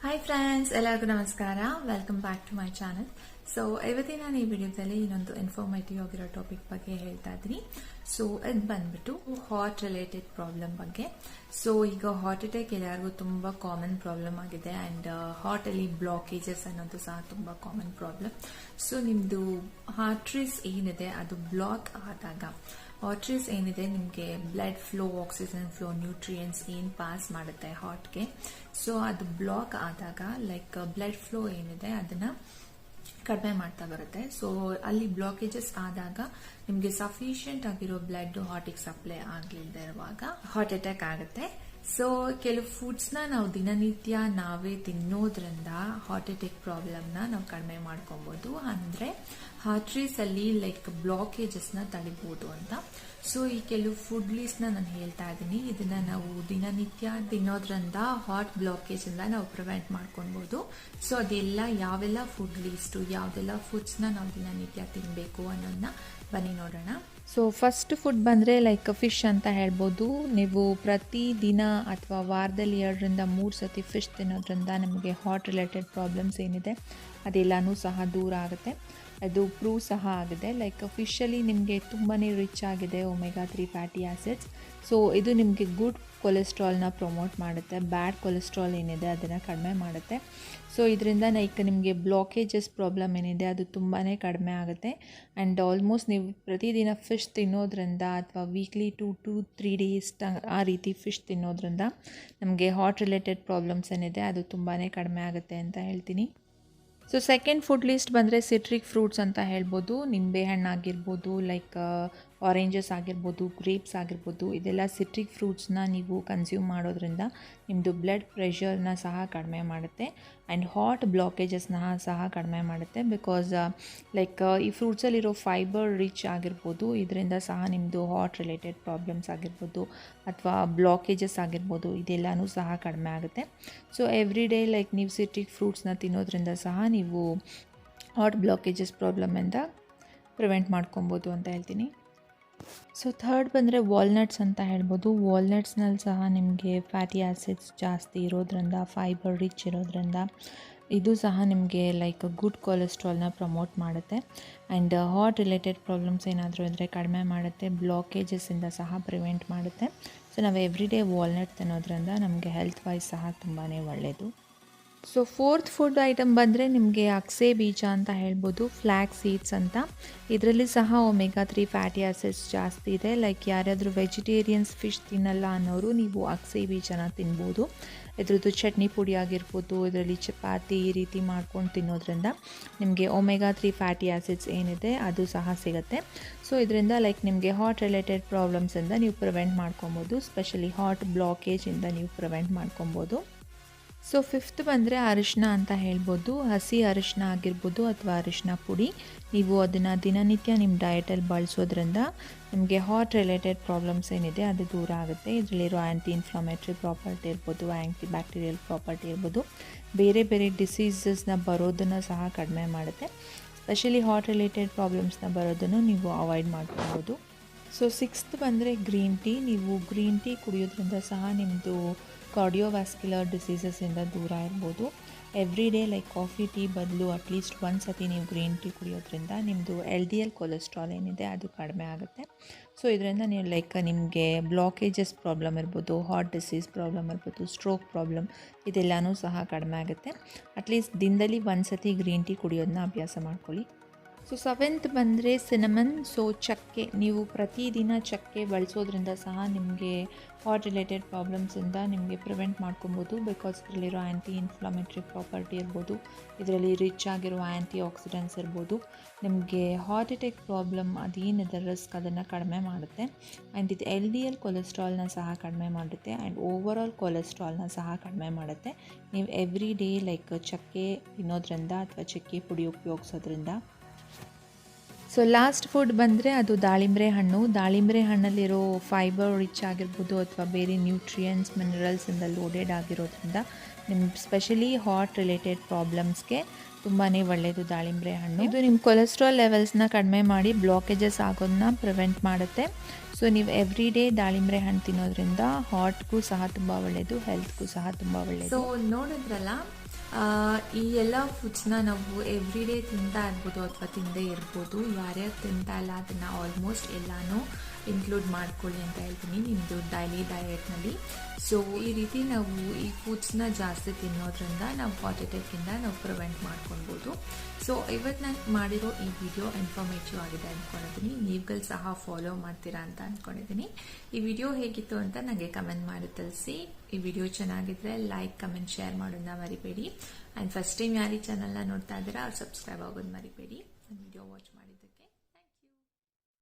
Hi friends, ಎಲ್ಲರಿಗೂ ನಮಸ್ಕಾರ. Welcome back to my channel. So ಇವತ್ತಿನ ನಾನು ಈ ವಿಡಿಯೋದಲ್ಲಿ ಇನ್ನೊಂದು ಇನ್ಫಾರ್ಮೇಟಿವ್ ಆಗಿರೋ ಟಾಪಿಕ್ ಬಗ್ಗೆ ಹೇಳ್ತಾ ಇದ್ದೀನಿ. ಸೊ ಇದು ಬಂದ್ಬಿಟ್ಟು ಹಾರ್ಟ್ ರಿಲೇಟೆಡ್ ಪ್ರಾಬ್ಲಮ್ ಬಗ್ಗೆ. ಸೊ ಈಗ ಹಾರ್ಟ್ ಅಟ್ಯಾಕ್ ಎಲ್ಲರಿಗೂ ತುಂಬಾ ಕಾಮನ್ ಪ್ರಾಬ್ಲಮ್ ಆಗಿದೆ ಅಂಡ್ ಹಾರ್ಟ್ ಅಲ್ಲಿ ಬ್ಲಾಕೇಜಸ್ ಅನ್ನೋದು ಸಹ ತುಂಬಾ ಕಾಮನ್ ಪ್ರಾಬ್ಲಮ್. ಸೊ ನಿಮ್ದು ಆರ್ಟರೀಸ್ ಏನಿದೆ ಅದು ಬ್ಲಾಕ್ ಆದಾಗ, ಆರ್ಟರೀಸ್ ಏನಿದೆ ನಿಮಗೆ blood flow, oxygen flow, nutrients ಏನ್ ಪಾಸ್ ಮಾಡುತ್ತೆ ಹಾರ್ಟ್ಗೆ, ಸೊ ಅದು ಬ್ಲಾಕ್ ಆದಾಗ ಲೈಕ್ ಬ್ಲಡ್ ಫ್ಲೋ ಏನಿದೆ ಅದನ್ನ ಕಡಿಮೆ ಮಾಡ್ತಾ ಬರುತ್ತೆ. ಸೊ ಅಲ್ಲಿ ಬ್ಲಾಕೇಜಸ್ ಆದಾಗ ನಿಮ್ಗೆ ಸಫಿಶಿಯಂಟ್ ಆಗಿರೋ ಬ್ಲಡ್ ಹಾರ್ಟಿಗೆ ಸಪ್ಲೈ ಆಗ್ಲಿಲ್ಲದೆ ಇರುವಾಗ ಹಾರ್ಟ್ ಅಟ್ಯಾಕ್ ಆಗುತ್ತೆ. ಸೊ ಕೆಲವು ಫುಡ್ಸ್ ನಾವು ದಿನನಿತ್ಯ ನಾವೇ ತಿನ್ನೋದ್ರಿಂದ ಹಾರ್ಟ್ ಅಟ್ಯಾಕ್ ಪ್ರಾಬ್ಲಮ್ ನಾವು ಕಡಿಮೆ ಮಾಡ್ಕೊಬಹುದು. ಅಂದ್ರೆ ಆರ್ಟರೀಸ್ ಅಲ್ಲಿ ಲೈಕ್ ಬ್ಲಾಕೇಜಸ್ ತಡಿಬಹುದು ಅಂತ. ಸೊ ಈ ಕೆಲವು ಫುಡ್ ಲಿಸ್ಟ್ ನಾನು ಹೇಳ್ತಾ ಇದ್ದೀನಿ. ಇದನ್ನ ನಾವು ದಿನನಿತ್ಯ ತಿನ್ನೋದ್ರಿಂದ ಹಾರ್ಟ್ ಬ್ಲಾಕೇಜ್ ಇಂದ ನಾವು ಪ್ರಿವೆಂಟ್ ಮಾಡ್ಕೊಬಹುದು. ಸೊ ಅದೆಲ್ಲ ಯಾವೆಲ್ಲ ಫುಡ್ ಲಿಸ್ಟ್, ಯಾವ್ದೆಲ್ಲ ಫುಡ್ಸ್ ನಾವು ದಿನನಿತ್ಯ ತಿನ್ಬೇಕು ಅನ್ನೋದನ್ನ ಬನ್ನಿ ನೋಡೋಣ. ಸೊ ಫಸ್ಟ್ ಫುಡ್ ಬಂದರೆ ಲೈಕ್ ಫಿಶ್ ಅಂತ ಹೇಳ್ಬೋದು. ನೀವು ಪ್ರತಿ ದಿನ ಅಥವಾ ವಾರದಲ್ಲಿ 2-3 ಸತಿ ಫಿಶ್ ತಿನ್ನೋದ್ರಿಂದ ನಿಮಗೆ ಹಾರ್ಟ್ ರಿಲೇಟೆಡ್ ಪ್ರಾಬ್ಲಮ್ಸ್ ಏನಿದೆ ಅದೆಲ್ಲನೂ ಸಹ ದೂರ ಆಗುತ್ತೆ. ಅದು ಪ್ರೂವ್ ಸಹ ಆಗಿದೆ. ಲೈಕ್ ಫಿಶಲ್ಲಿ ನಿಮಗೆ ತುಂಬಾ ರಿಚ್ ಆಗಿದೆ ಒಮೆಗಾ 3 ಫ್ಯಾಟಿ ಆಸಿಡ್ಸ್. ಸೊ ಇದು ನಿಮಗೆ ಗುಡ್ ಕೊಲೆಸ್ಟ್ರಾಲ್ನ ಪ್ರಮೋಟ್ ಮಾಡುತ್ತೆ, ಬ್ಯಾಡ್ ಕೊಲೆಸ್ಟ್ರಾಲ್ ಏನಿದೆ ಅದನ್ನು ಕಡಿಮೆ ಮಾಡುತ್ತೆ. ಸೊ ಇದರಿಂದ ಲೈಕ್ ನಿಮಗೆ ಬ್ಲಾಕೇಜಸ್ ಪ್ರಾಬ್ಲಮ್ ಏನಿದೆ ಅದು ತುಂಬಾ ಕಡಿಮೆ ಆಗುತ್ತೆ. ಆ್ಯಂಡ್ ಆಲ್ಮೋಸ್ಟ್ ನೀವು ಪ್ರತಿದಿನ ಫಿಶ್ ತಿನ್ನೋದ್ರಿಂದ ಅಥವಾ ವೀಕ್ಲಿ 2 to 3 days ಆ ರೀತಿ ಫಿಶ್ ತಿನ್ನೋದ್ರಿಂದ ನಮಗೆ ಹಾರ್ಟ್ ರಿಲೇಟೆಡ್ ಪ್ರಾಬ್ಲಮ್ಸ್ ಏನಿದೆ ಅದು ತುಂಬಾ ಕಡಿಮೆ ಆಗುತ್ತೆ ಅಂತ ಹೇಳ್ತೀನಿ. ಸೊ ಸೆಕೆಂಡ್ ಫುಡ್ ಲಿಸ್ಟ್ ಬಂದರೆ ಸಿಟ್ರಿಕ್ ಫ್ರೂಟ್ಸ್ ಅಂತ ಹೇಳ್ಬೋದು. ನಿಂಬೆಹಣ್ಣು ಆಗಿರ್ಬೋದು, ಲೈಕ್ ಆರೆಂಜಸ್ ಆಗಿರ್ಬೋದು, ಗ್ರೇಪ್ಸ್ ಆಗಿರ್ಬೋದು, ಇದೆಲ್ಲ ಸಿಟ್ರಿಕ್ ಫ್ರೂಟ್ಸ್ನ ನೀವು ಕನ್ಸ್ಯೂಮ್ ಮಾಡೋದ್ರಿಂದ ನಿಮ್ಮದು ಬ್ಲಡ್ ಪ್ರೆಷರ್ನ ಸಹ ಕಡಿಮೆ ಮಾಡುತ್ತೆ ಆ್ಯಂಡ್ ಹಾರ್ಟ್ ಬ್ಲಾಕೇಜಸ್ನ ಸಹ ಕಡಿಮೆ ಮಾಡುತ್ತೆ. ಬಿಕಾಸ್ ಲೈಕ್ ಈ ಫ್ರೂಟ್ಸಲ್ಲಿರೋ ಫೈಬರ್ ರಿಚ್ ಆಗಿರ್ಬೋದು, ಇದರಿಂದ ಸಹ ನಿಮ್ಮದು ಹಾರ್ಟ್ ರಿಲೇಟೆಡ್ ಪ್ರಾಬ್ಲಮ್ಸ್ ಆಗಿರ್ಬೋದು ಅಥವಾ ಬ್ಲಾಕೇಜಸ್ ಆಗಿರ್ಬೋದು ಇದೆಲ್ಲನೂ ಸಹ ಕಡಿಮೆ ಆಗುತ್ತೆ. ಸೊ ಎವ್ರಿ ಡೇ ಲೈಕ್ ನೀವು ಸಿಟ್ರಿಕ್ ಫ್ರೂಟ್ಸ್ನ ತಿನ್ನೋದ್ರಿಂದ ಸಹ ನೀವು ಹಾರ್ಟ್ ಬ್ಲಾಕೇಜಸ್ ಪ್ರಾಬ್ಲಮಿಂದ ಪ್ರಿವೆಂಟ್ ಮಾಡ್ಕೊಬೋದು ಅಂತ ಹೇಳ್ತೀನಿ. ಸೊ ಥರ್ಡ್ ಬಂದರೆ ವಾಲ್ನಟ್ಸ್ ಅಂತ ಹೇಳ್ಬೋದು. ವಾಲ್ನಟ್ಸ್ನಲ್ಲಿ ಸಹ ನಿಮಗೆ ಫ್ಯಾಟಿ ಆಸಿಡ್ಸ್ ಜಾಸ್ತಿ ಇರೋದ್ರಿಂದ, ಫೈಬರ್ ರಿಚ್ ಇರೋದ್ರಿಂದ ಇದು ಸಹ ನಿಮಗೆ ಲೈಕ್ ಗುಡ್ ಕೊಲೆಸ್ಟ್ರಾಲ್ನ ಪ್ರಮೋಟ್ ಮಾಡುತ್ತೆ ಆ್ಯಂಡ್ ಹಾರ್ಟ್ ರಿಲೇಟೆಡ್ ಪ್ರಾಬ್ಲಮ್ಸ್ ಏನಾದರೂ ಇದ್ದರೆ ಕಡಿಮೆ ಮಾಡುತ್ತೆ, ಬ್ಲಾಕೇಜಸ್ಸಿಂದ ಸಹ ಪ್ರಿವೆಂಟ್ ಮಾಡುತ್ತೆ. ಸೊ ನಾವು ಎವ್ರಿ ಡೇ ವಾಲ್ನಟ್ ತಿನ್ನೋದ್ರಿಂದ ನಮಗೆ ಹೆಲ್ತ್ ವೈಸ್ ಸಹ ತುಂಬಾ ಒಳ್ಳೆಯದು. ಸೊ ಫೋರ್ತ್ ಫುಡ್ ಐಟಮ್ ಬಂದರೆ ನಿಮಗೆ ಅಕ್ಸೆ ಬೀಜ ಅಂತ ಹೇಳ್ಬೋದು, ಫ್ಲ್ಯಾಕ್ ಸೀಡ್ಸ್ ಅಂತ. ಇದರಲ್ಲಿ ಸಹ ಒಮೆಗಾ 3 ಫ್ಯಾಟಿ ಆಸಿಡ್ಸ್ ಜಾಸ್ತಿ ಇದೆ. ಲೈಕ್ ಯಾರಾದರೂ ವೆಜಿಟೇರಿಯನ್ಸ್ ಫಿಶ್ ತಿನ್ನಲ್ಲ ಅನ್ನೋರು ನೀವು ಅಕ್ಸೆ ಬೀಜನ ತಿನ್ಬೋದು. ಇದ್ರದ್ದು ಚಟ್ನಿ ಪುಡಿ ಆಗಿರ್ಬೋದು, ಇದರಲ್ಲಿ ಚಪಾತಿ ಈ ರೀತಿ ಮಾಡ್ಕೊಂಡು ತಿನ್ನೋದ್ರಿಂದ ನಿಮಗೆ ಒಮೆಗಾ 3 ಫ್ಯಾಟಿ ಆಸಿಡ್ಸ್ ಏನಿದೆ ಅದು ಸಹ ಸಿಗುತ್ತೆ. ಸೊ ಇದರಿಂದ ಲೈಕ್ ನಿಮಗೆ ಹಾರ್ಟ್ ರಿಲೇಟೆಡ್ ಪ್ರಾಬ್ಲಮ್ಸಿಂದ ನೀವು ಪ್ರಿವೆಂಟ್ ಮಾಡ್ಕೊಬೋದು, ಸ್ಪೆಷಲಿ ಹಾರ್ಟ್ ಬ್ಲಾಕೇಜಿಂದ ನೀವು ಪ್ರಿವೆಂಟ್ ಮಾಡ್ಕೊಬೋದು. ಸೊ ಫಿಫ್ತ್ ಬಂದರೆ ಅರಿಶಿನ ಅಂತ ಹೇಳ್ಬೋದು. ಹಸಿ ಅರಿಶಿನ ಆಗಿರ್ಬೋದು ಅಥವಾ ಅರಿಶಿನ ಪುಡಿ, ನೀವು ಅದನ್ನು ದಿನನಿತ್ಯ ನಿಮ್ಮ ಡಯಟಲ್ಲಿ ಬಳಸೋದ್ರಿಂದ ನಿಮಗೆ ಹಾರ್ಟ್ ರಿಲೇಟೆಡ್ ಪ್ರಾಬ್ಲಮ್ಸ್ ಏನಿದೆ ಅದು ದೂರ ಆಗುತ್ತೆ. ಇದರಲ್ಲಿರೋ ಆ್ಯಂಟಿ ಇನ್ಫ್ಲಮೇಟ್ರಿ ಪ್ರಾಪರ್ಟಿ ಇರ್ಬೋದು, ಆ್ಯಂಟಿ ಬ್ಯಾಕ್ಟೀರಿಯಲ್ ಪ್ರಾಪರ್ಟಿ ಇರ್ಬೋದು, ಬೇರೆ ಬೇರೆ ಡಿಸೀಸಸ್ನ ಬರೋದನ್ನು ಸಹ ಕಡಿಮೆ ಮಾಡುತ್ತೆ. ಸ್ಪೆಷಲಿ ಹಾರ್ಟ್ ರಿಲೇಟೆಡ್ ಪ್ರಾಬ್ಲಮ್ಸ್ನ ಬರೋದನ್ನು ನೀವು ಅವಾಯ್ಡ್ ಮಾಡ್ಕೊಬೋದು. ಸೊ ಸಿಕ್ಸ್ತ್ ಬಂದರೆ ಗ್ರೀನ್ ಟೀ. ನೀವು ಗ್ರೀನ್ ಟೀ ಕುಡಿಯೋದ್ರಿಂದ ಸಹ ನಿಮ್ಮದು ಕಾರ್ಡಿಯೋವ್ಯಾಸ್ಕ್ಯುಲರ್ ಡಿಸೀಸಸ್ಸಿಂದ ದೂರ ಇರ್ಬೋದು. Every day like coffee tea ಬದಲು ಅಟ್ಲೀಸ್ಟ್ ಒಂದು ಸತಿ ನೀವು ಗ್ರೀನ್ ಟೀ ಕುಡಿಯೋದ್ರಿಂದ ನಿಮ್ಮದು LDL ಕೊಲೆಸ್ಟ್ರಾಲ್ ಏನಿದೆ ಅದು ಕಡಿಮೆ ಆಗುತ್ತೆ. ಸೊ ಇದರಿಂದ ನೀವು ಲೈಕ್ ನಿಮಗೆ ಬ್ಲಾಕೇಜಸ್ ಪ್ರಾಬ್ಲಮ್ ಇರ್ಬೋದು, ಹಾರ್ಟ್ ಡಿಸೀಸ್ ಪ್ರಾಬ್ಲಮ್ ಇರ್ಬೋದು, ಸ್ಟ್ರೋಕ್ ಪ್ರಾಬ್ಲಮ್ ಇದೆಲ್ಲನೂ ಸಹ ಕಡಿಮೆ ಆಗುತ್ತೆ. ಅಟ್ಲೀಸ್ಟ್ ದಿನದಲ್ಲಿ ಒಂದು ಸತಿ ಗ್ರೀನ್ ಟೀ ಕುಡಿಯೋದನ್ನ ಅಭ್ಯಾಸ ಮಾಡ್ಕೊಳ್ಳಿ. ಸೊ ಸೆವೆಂತ್ ಬಂದರೆ ಸಿನಮನ್. ಸೊ ಚಕ್ಕೆ, ನೀವು ಪ್ರತಿದಿನ ಚಕ್ಕೆ ಬಳಸೋದ್ರಿಂದ ಸಹ ನಿಮಗೆ ಹಾರ್ಟ್ ರಿಲೇಟೆಡ್ ಪ್ರಾಬ್ಲಮ್ಸಿಂದ ನಿಮಗೆ ಪ್ರಿವೆಂಟ್ ಮಾಡ್ಕೊಬೋದು. ಬಿಕಾಸ್ ಇದರಲ್ಲಿರೋ ಆ್ಯಂಟಿ ಇನ್ಫ್ಲಮೇಟ್ರಿ ಪ್ರಾಪರ್ಟಿ ಇರ್ಬೋದು, ಇದರಲ್ಲಿ ರಿಚ್ ಆಗಿರೋ ಆ್ಯಂಟಿ ಆಕ್ಸಿಡೆಂಟ್ಸ್ ಇರ್ಬೋದು, ನಿಮಗೆ ಹಾರ್ಟ್ ಅಟ್ಯಾಕ್ ಪ್ರಾಬ್ಲಮ್ ಅದೇನಿದೆ ರಿಸ್ಕ್ ಅದನ್ನು ಕಡಿಮೆ ಮಾಡುತ್ತೆ ಆ್ಯಂಡ್ ಇದು LDL ಕೊಲೆಸ್ಟ್ರಾಲ್ನ ಸಹ ಕಡಿಮೆ ಮಾಡುತ್ತೆ ಆ್ಯಂಡ್ ಓವರಾಲ್ ಕೊಲೆಸ್ಟ್ರಾಲ್ನ ಸಹ ಕಡಿಮೆ ಮಾಡುತ್ತೆ. ನೀವು ಎವ್ರಿ ಡೇ ಲೈಕ್ ಚಕ್ಕೆ ತಿನ್ನೋದ್ರಿಂದ ಅಥವಾ ಚಕ್ಕೆ ಪುಡಿ ಉಪಯೋಗಿಸೋದ್ರಿಂದ. ಸೊ ಲಾಸ್ಟ್ ಫುಡ್ ಬಂದರೆ ಅದು ದಾಳಿಂಬೆ ಹಣ್ಣು. ದಾಳಿಂಬೆ ಹಣ್ಣಲ್ಲಿರೋ ಫೈಬರ್ ರಿಚ್ ಆಗಿರ್ಬೋದು ಅಥವಾ ಬೇರೆ ನ್ಯೂಟ್ರಿಯೆಂಟ್ಸ್, ಮಿನರಲ್ಸಿಂದ ಲೋಡೆಡ್ ಆಗಿರೋದ್ರಿಂದ ನಿಮ್ಮ ಸ್ಪೆಷಲಿ ಹಾರ್ಟ್ ರಿಲೇಟೆಡ್ ಪ್ರಾಬ್ಲಮ್ಸ್ಗೆ ತುಂಬಾ ಒಳ್ಳೆಯದು ದಾಳಿಂಬೆ ಹಣ್ಣು. ಇದು ನಿಮ್ಮ ಕೊಲೆಸ್ಟ್ರಾಲ್ ಲೆವೆಲ್ಸ್ನ ಕಡಿಮೆ ಮಾಡಿ ಬ್ಲಾಕೇಜಸ್ ಆಗೋದನ್ನ ಪ್ರಿವೆಂಟ್ ಮಾಡುತ್ತೆ. ಸೊ ನೀವು ಎವ್ರಿ ಡೇ ದಾಳಿಂಬೆ ಹಣ್ಣು ತಿನ್ನೋದ್ರಿಂದ ಹಾರ್ಟ್ಗೂ ಸಹ ತುಂಬ ಒಳ್ಳೆಯದು, ಹೆಲ್ತ್ಗೂ ಸಹ ತುಂಬ ಒಳ್ಳೆಯದು. ಸೊ ನೋಡಿದ್ರಲ್ಲ, ಈ ಎಲ್ಲ ಫುಡ್ಸ್ನ ನಾವು ಎವ್ರಿ ಡೇ ತಿಂತಾ ಇರ್ಬೋದು ಅಥವಾ ತಿಂದೇ ಇರ್ಬೋದು. ಯಾರ್ಯಾರು ತಿಂತಾ ಇಲ್ಲ ಅದನ್ನು ಆಲ್ಮೋಸ್ಟ್ ಎಲ್ಲಾನು ಇನ್ಕ್ಲೂಡ್ ಮಾಡ್ಕೊಳ್ಳಿ ಅಂತ ಹೇಳ್ತೀನಿ ನಿಮ್ಮದು ಡೈಲಿ ಡಯೆಟ್ನಲ್ಲಿ. ಸೊ ಈ ರೀತಿ ನಾವು ಈ ಫುಡ್ಸ್ನ ಜಾಸ್ತಿ ತಿನ್ನೋದ್ರಿಂದ ನಾವು ಹಾರ್ಟ್ ಅಟ್ಯಾಕಿಂದ ನಾವು ಪ್ರಿವೆಂಟ್ ಮಾಡ್ಕೊಳ್ಬೋದು. ಸೊ ಇವತ್ತು ನಾನು ಮಾಡಿರೋ ಈ ವಿಡಿಯೋ ಇನ್ಫಾರ್ಮೇಟಿವ್ ಆಗಿದೆ ಅಂದ್ಕೊಂಡಿದ್ದೀನಿ. ನೀವುಗಳು ಸಹ ಫಾಲೋ ಮಾಡ್ತೀರಾ ಅಂತ ಅಂದ್ಕೊಂಡಿದ್ದೀನಿ. ಈ ವಿಡಿಯೋ ಹೇಗಿತ್ತು ಅಂತ ನನಗೆ ಕಮೆಂಟ್ ಮಾಡಿ ತಿಳಿಸಿ. ಈ ವಿಡಿಯೋ ಚೆನ್ನಾಗಿದ್ರೆ ಲೈಕ್, ಕಮೆಂಟ್, ಶೇರ್ ಮಾಡೋದನ್ನ ಮರಿಬೇಡಿ. ಆ್ಯಂಡ್ ಫಸ್ಟ್ ಟೈಮ್ ಯಾರು ಈ ಚಾನಲ್ನ ನೋಡ್ತಾ ಇದ್ದೀರಾ ಅವ್ರು ಸಬ್ಸ್ಕ್ರೈಬ್ ಆಗೋದು ಮರಿಬೇಡಿ. Video watch